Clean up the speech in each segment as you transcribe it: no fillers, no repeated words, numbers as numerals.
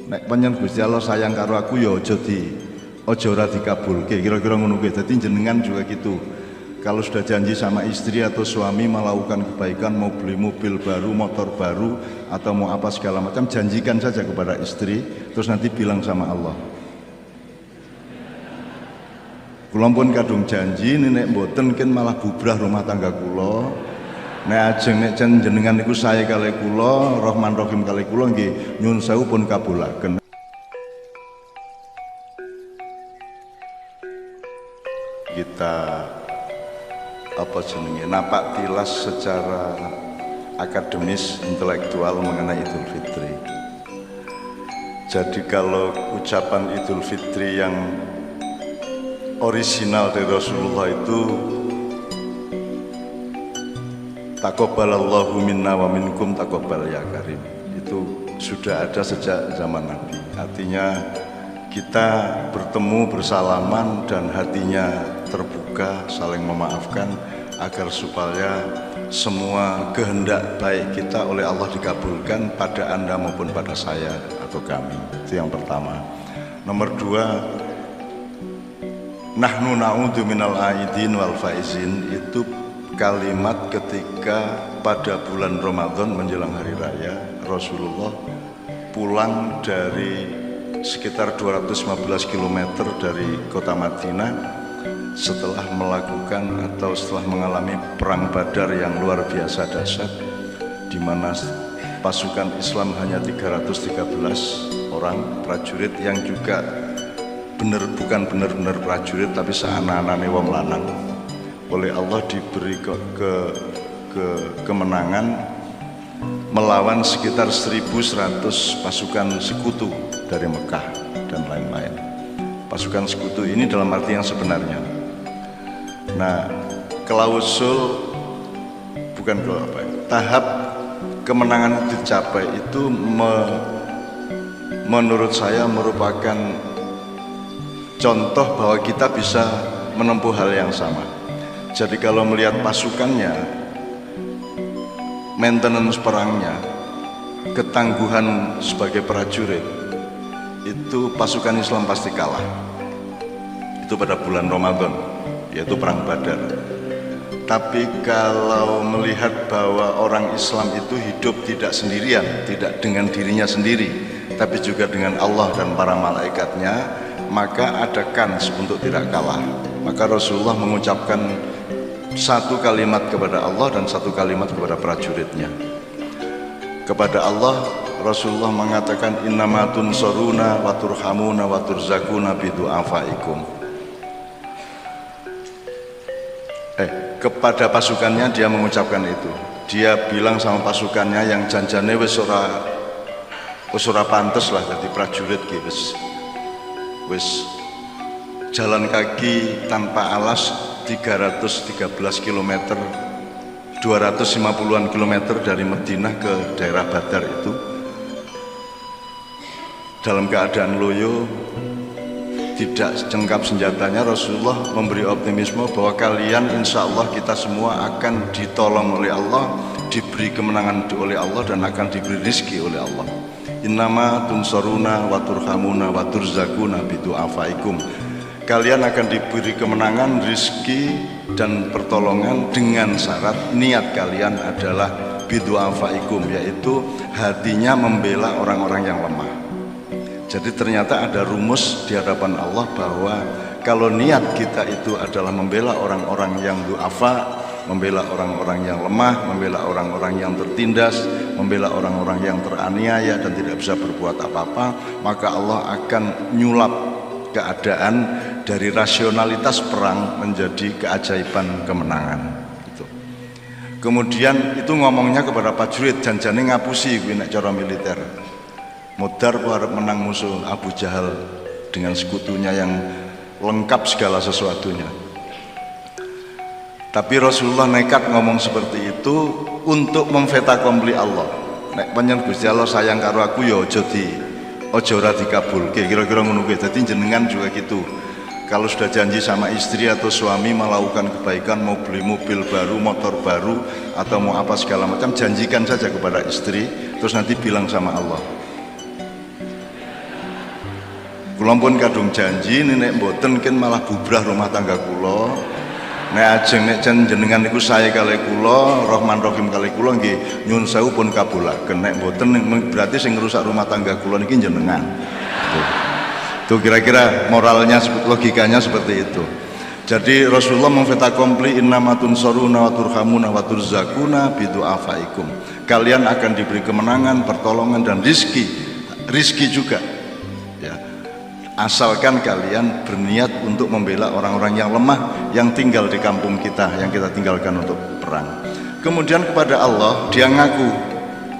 nek panjen Gusti Allah sayang karo aku ya aja ora dikabulke, kira-kira ngono kuwi. Dadi jenengan juga gitu. Kalau sudah janji sama istri atau suami melakukan kebaikan, mau beli mobil baru, motor baru, atau mau apa segala macam, janjikan saja kepada istri, terus nanti bilang sama Allah, kula pun kadung janji nek mboten ken malah bubrah rumah tangga kula. Nek ajeng nek jenengan niku sae kalih kula, Rahman Rahim kalih kula nggih nyuwun sewu pun kabulaken. Kita apa jenenge napak tilas secara akademis intelektual mengenai Idul Fitri. Jadi kalau ucapan Idul Fitri yang orisinal dari Rasulullah itu taqabbalallahu minna wa minkum taqabbal ya karim, itu sudah ada sejak zaman Nabi. Artinya kita bertemu bersalaman dan hatinya terbuka, saling memaafkan agar supaya semua kehendak baik kita oleh Allah dikabulkan pada Anda maupun pada saya atau kami. Itu yang pertama. Nomor dua, nahnu na'udzu minal aidin wal faizin, itu kalimat ketika pada bulan Ramadan menjelang hari raya Rasulullah pulang dari sekitar 215 km dari kota Madinah setelah melakukan atau setelah mengalami perang Badar yang luar biasa dahsyat, di mana pasukan Islam hanya 313 orang prajurit yang juga bukan benar-benar prajurit tapi seanak-anaknya wong lanang. Oleh Allah diberi kemenangan melawan sekitar 1.100 pasukan sekutu dari Mekah dan lain-lain. Pasukan sekutu ini dalam arti yang sebenarnya. Nah, tahap kemenangan dicapai itu menurut saya merupakan contoh bahwa kita bisa menempuh hal yang sama. Jadi kalau melihat pasukannya, maintenance perangnya, ketangguhan sebagai prajurit, itu pasukan Islam pasti kalah. Itu pada bulan Ramadan, yaitu perang Badar. Tapi kalau melihat bahwa orang Islam itu hidup tidak sendirian, tidak dengan dirinya sendiri, tapi juga dengan Allah dan para malaikatnya, maka ada kans untuk tidak kalah. Maka Rasulullah mengucapkan satu kalimat kepada Allah dan satu kalimat kepada prajuritnya. Kepada Allah, Rasulullah mengatakan innama tunsuruna wa turhamuna wa turzakuna bidu'afaikum. Kepada pasukannya dia mengucapkan itu. Dia bilang sama pasukannya yang janjane wis ora pantes lah dadi prajurit ki, wis jalan kaki tanpa alas 313 km, 250-an kilometer dari Madinah ke daerah Badar itu dalam keadaan loyo, tidak cengkap senjatanya. Rasulullah memberi optimisme bahwa kalian insya Allah, kita semua akan ditolong oleh Allah, diberi kemenangan oleh Allah, dan akan diberi rizki oleh Allah. Innama tunsuruna wa turhamuna wa turzakuna bidu'afaikum. Kalian akan diberi kemenangan, rizki, dan pertolongan dengan syarat niat kalian adalah bidu'afaikum, yaitu hatinya membela orang-orang yang lemah. Jadi ternyata ada rumus di hadapan Allah bahwa kalau niat kita itu adalah membela orang-orang yang du'afa, membela orang-orang yang lemah, membela orang-orang yang tertindas, membela orang-orang yang teraniaya dan tidak bisa berbuat apa-apa, maka Allah akan nyulap keadaan dari rasionalitas perang menjadi keajaiban kemenangan. Gitu. Kemudian itu ngomongnya kepada prajurit, janjane ngapusi kuwi nek cara militer. Modar harap menang musuh Abu Jahal dengan sekutunya yang lengkap segala sesuatunya. Tapi Rasulullah nekat ngomong seperti itu untuk memfetakompli Allah. Nek panjen Gusti Allah sayang karo aku ya aja ora dikabulke, kira-kira ngono kuwi. Dadi jenengan juga gitu. Kalau sudah janji sama istri atau suami melakukan kebaikan, mau beli mobil baru, motor baru, atau mau apa segala macam, janjikan saja kepada istri, terus nanti bilang sama Allah, Kula pun kadung janji nek mboten ken malah bubrah rumah tangga kula. Nek ajeng nek jenengan niku sae kalih kula, Rahman Rahim kalih kula nggih nyuwun sewu pun kabulaken. Nek mboten berarti sing ngrusak rumah tangga kula niki jenengan. Tuh kira-kira moralnya, logikanya seperti itu. Jadi Rasulullah memfeta kompli innamatun soruna wa turhamuna wa turzakuna bidu'afaikum. Kalian akan diberi kemenangan, pertolongan dan rizki juga ya. Asalkan kalian berniat untuk membela orang-orang yang lemah yang tinggal di kampung kita, yang kita tinggalkan untuk perang. Kemudian kepada Allah dia ngaku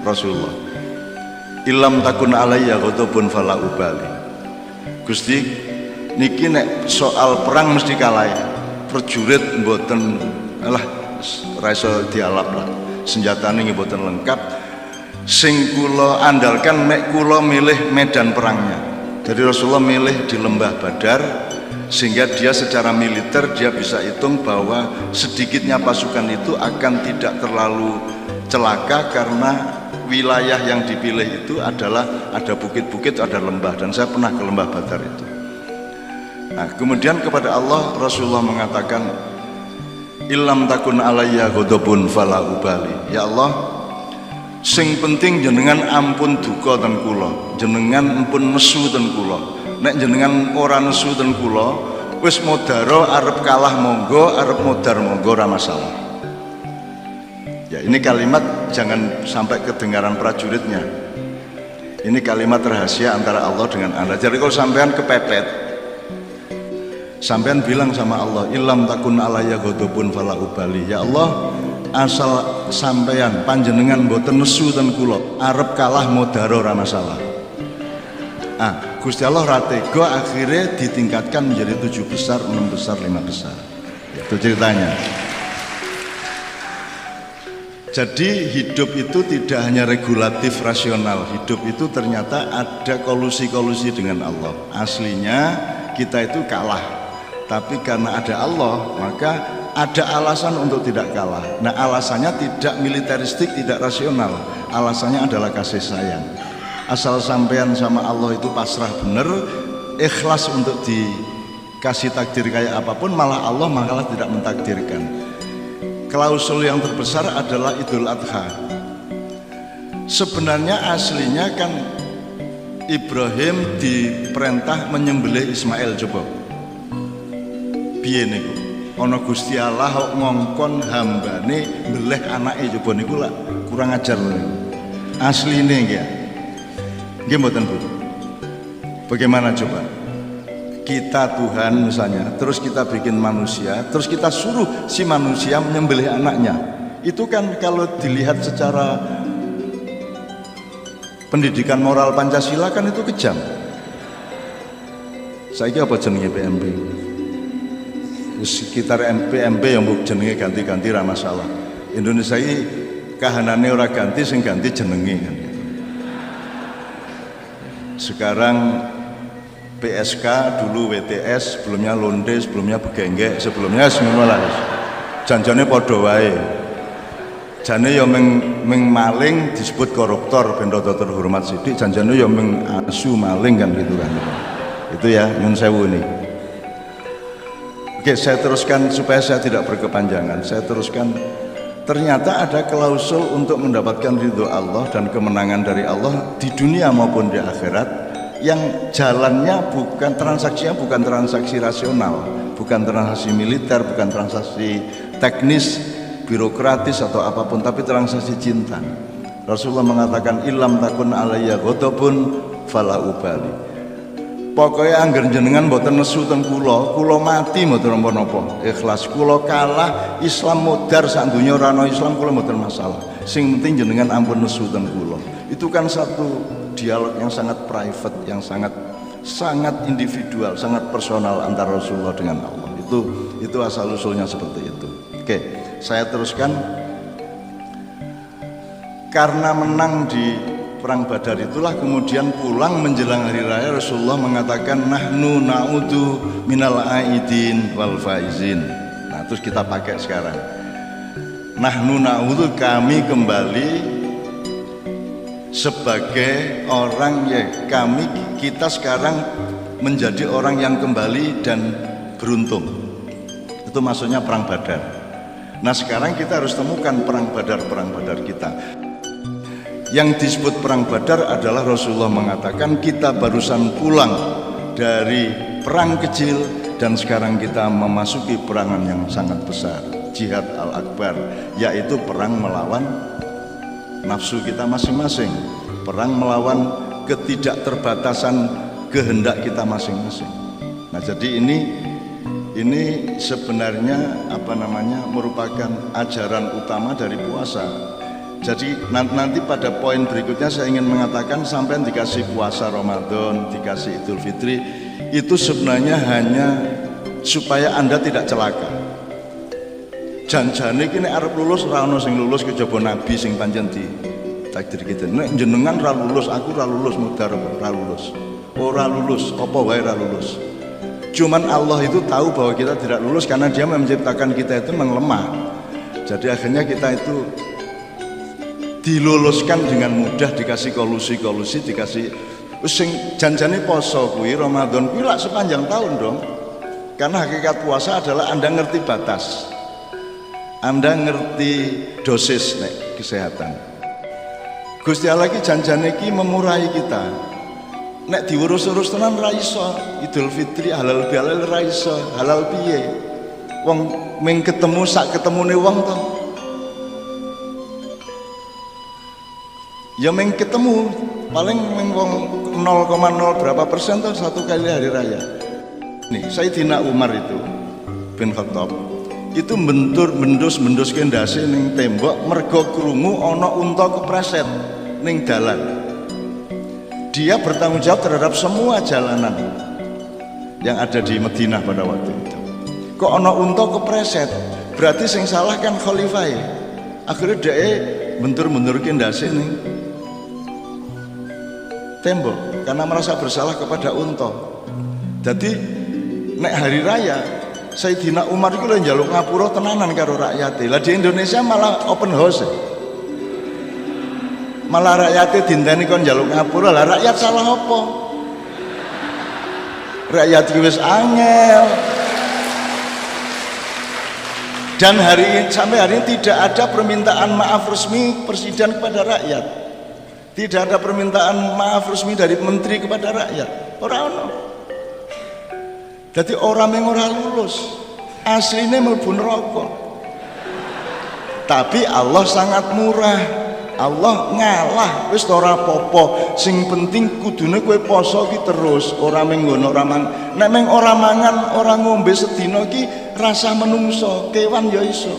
Rasulullah, ilam takun alayya ghadabun fala ubali. Gusti niki nek soal perang mesti kalah. Prajurit mboten alah ra iso dialap lah. Senjatane nggih mboten lengkap. Sing kula andalkan nek kula milih medan perangnya. Jadi Rasulullah milih di lembah Badar sehingga dia secara militer dia bisa hitung bahwa sedikitnya pasukan itu akan tidak terlalu celaka karena wilayah yang dipilih itu adalah ada bukit-bukit, ada lembah, dan saya pernah ke lembah Badar itu. Nah, kemudian kepada Allah Rasulullah mengatakan ilam takun alayya ghadabun fala ubali. Ya Allah, sing penting jenengan ampun duka ten kula, jenengan ampun nesu ten kula. Nek jenengan ora nesu ten kula, wis modaro arep kalah monggo, arep modar monggo ora masalah. Ya, ini kalimat jangan sampai kedengaran prajuritnya. Ini kalimat rahasia antara Allah dengan Anda. Jadi kalau sampean kepepet, sampean bilang sama Allah, ilam takun alayya ghadabun fala ubali. Ya Allah, asal sampean panjenengan mboten nesu ten kula, arep kalah modaro ora masalah. Gusti Allah ra tega, akhirnya ditingkatkan menjadi 7 besar, 6 besar, 5 besar. Itu ceritanya. Jadi hidup itu tidak hanya regulatif rasional, hidup itu ternyata ada kolusi-kolusi dengan Allah. Aslinya kita itu kalah, tapi karena ada Allah maka ada alasan untuk tidak kalah. Nah, alasannya tidak militeristik, tidak rasional, alasannya adalah kasih sayang. Asal sampean sama Allah itu pasrah bener, ikhlas untuk dikasih takdir kayak apapun, malah Allah malah tidak mentakdirkan. Klausul yang terbesar adalah Idul Adha. Sebenarnya aslinya kan Ibrahim diperintah menyembelih Ismail. Coba piye niku ana Gusti Allah kok ngongkon hambane mbeleh anake, coba niku lak kurang ajar niku. Asline nggih mboten Bu. Bagaimana coba? Kita Tuhan misalnya, terus kita bikin manusia, terus kita suruh si manusia menyembelih anaknya. Itu kan kalau dilihat secara pendidikan moral Pancasila kan itu kejam. Saiki apa jenenge PMB? Sekitar PMB yang jenenge ganti-ganti ra masalah. Indonesia ini kahanane ora ganti, sing ganti jenenge kan gitu. Sekarang PSK, dulu WTS, sebelumnya Londe, sebelumnya Begenggek, sebelumnya semono lah. Janjane padha wae. Jane ya meng maling disebut koruptor ben rada terhormat sithik, janjane ya meng asu maling kan gitu kan. Itu ya nyun sewu ini. Oke, saya teruskan supaya saya tidak berkepanjangan. Saya teruskan. Ternyata ada klausul untuk mendapatkan ridho Allah dan kemenangan dari Allah di dunia maupun di akhirat, yang jalannya bukan transaksinya, bukan transaksi rasional, bukan transaksi militer, bukan transaksi teknis, birokratis atau apapun, tapi transaksi cinta. Rasulullah mengatakan ilam takun alayya ghadabun fala ubali. Pokoknya angger jenengan mboten nesu teng kula mati mboten napa-napa. Ikhlas kula kalah, Islam modar sak donya ora ana Islam, kula mboten masalah. Sing penting jenengan ampun nesu teng kula. Itu kan satu dialog yang sangat private, yang sangat individual, sangat personal antara Rasulullah dengan Allah. Itu asal usulnya seperti itu. Oke, saya teruskan. Karena menang di perang Badar itulah kemudian pulang menjelang hari raya Rasulullah mengatakan nahnu na'udu minal aidin wal faizin. Nah, terus kita pakai sekarang. Nahnu na'udu, kami kembali sebagai orang ya, kita sekarang menjadi orang yang kembali dan beruntung. Itu maksudnya perang Badar. Nah sekarang kita harus temukan perang Badar kita. Yang disebut perang Badar adalah Rasulullah mengatakan kita barusan pulang dari perang kecil dan sekarang kita memasuki perangan yang sangat besar, jihad al-akbar, yaitu perang melawan nafsu kita masing-masing, perang melawan ketidakterbatasan kehendak kita masing-masing. Nah jadi ini sebenarnya merupakan ajaran utama dari puasa. Jadi nanti pada poin berikutnya saya ingin mengatakan sampai dikasih puasa Ramadan, dikasih Idul Fitri, itu sebenarnya hanya supaya Anda tidak celaka. Janjane iki nek arep lulus ora ono sing lulus kejaba nabi sing pancen di takdir kita. Nek jenengan ra lulus, aku ra lulus, mudhar ra lulus. Ora lulus, apa wae ra lulus. Cuman Allah itu tahu bahwa kita tidak lulus karena Dia menciptakan kita itu memang lemah. Jadi akhirnya kita itu diluluskan dengan mudah, dikasih kolusi, dikasih sing janjane poso kuwi Ramadan kuwi lak sepanjang tahun dong. Karena hakikat puasa adalah Anda ngerti batas, Anda ngerti dosis nek kesehatan. Gusti Allah ki janjane ki memurahi kita. Nek diurus-urus tenan ra iso, Idul Fitri halal bihalal ra iso, halal piye? Wong ming ketemu sak ketemune wong to. Ya ming ketemu paling ming wong 0,0 berapa persen tuh satu kali hari raya. Nih Sayyidina Umar itu bin Khattab itu bendus kendase ning tembok mergo krungu ana unta kepreset ning dalan. Dia bertanggung jawab terhadap semua jalanan yang ada di Madinah pada waktu itu. Kok ana unta kepreset, berarti sing salah kan khalifah. Akhirnya dia bentur kendase ning tembok karena merasa bersalah kepada unta. Jadi nek hari raya Sayyidina Umar itu lho njaluk ngapura tenanan karo rakyate. Lah di Indonesia malah open house. Malah rakyate dinteni kon njaluk ngapura. Lah rakyat salah apa? Rakyat iki wis angel. Dan sampai hari ini tidak ada permintaan maaf resmi presiden kepada rakyat. Tidak ada permintaan maaf resmi dari menteri kepada rakyat. Orang. Jadi orang yang ora lulus aslinya mlebu neraka. Tapi Allah sangat murah. Allah ngalah wis ora apa-apa. Sing penting kudune kowe poso ki terus, ora mung ngono ora mang. Nek mung ora mangan, ora ngombe sedina ki rasa menungso, kewan ya iso.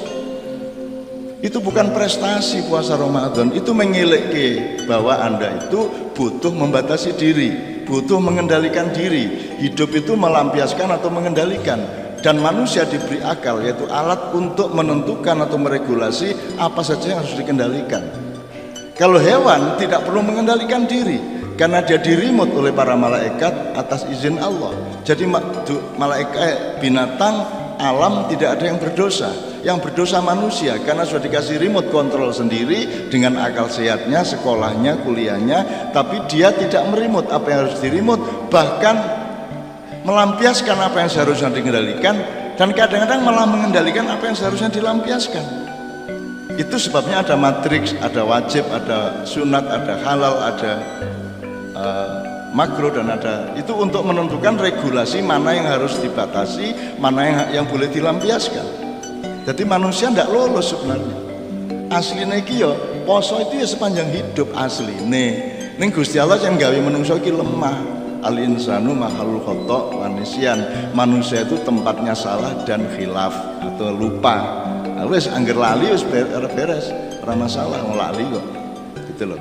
Itu bukan prestasi puasa Ramadan, itu mengelekke bahwa Anda itu butuh membatasi diri, butuh mengendalikan diri. Hidup itu melampiaskan atau mengendalikan, dan manusia diberi akal, yaitu alat untuk menentukan atau meregulasi apa saja yang harus dikendalikan. Kalau hewan tidak perlu mengendalikan diri karena dia diremote oleh para malaikat atas izin Allah. Jadi malaikat, binatang, alam tidak ada yang berdosa. Yang berdosa manusia karena sudah dikasih remote control sendiri dengan akal sehatnya, sekolahnya, kuliahnya, tapi dia tidak meremote apa yang harus diremote, bahkan melampiaskan apa yang seharusnya dikendalikan, dan kadang-kadang malah mengendalikan apa yang seharusnya dilampiaskan. Itu sebabnya ada matriks, ada wajib, ada sunat, ada halal, ada makro, dan ada itu untuk menentukan regulasi mana yang harus dibatasi, mana yang boleh dilampiaskan. Jadi manusia tidak lolos sebenarnya. Aslinya iki ya poso itu ya sepanjang hidup asline. Ning Gusti Allah yang gawe menungso iki lemah. Al insanu mahalul khata wa nisyan. Manusia itu tempatnya salah dan khilaf atau lupa. Wis angger lali wis beres, ora masalah mau lali kok. Gitu loh.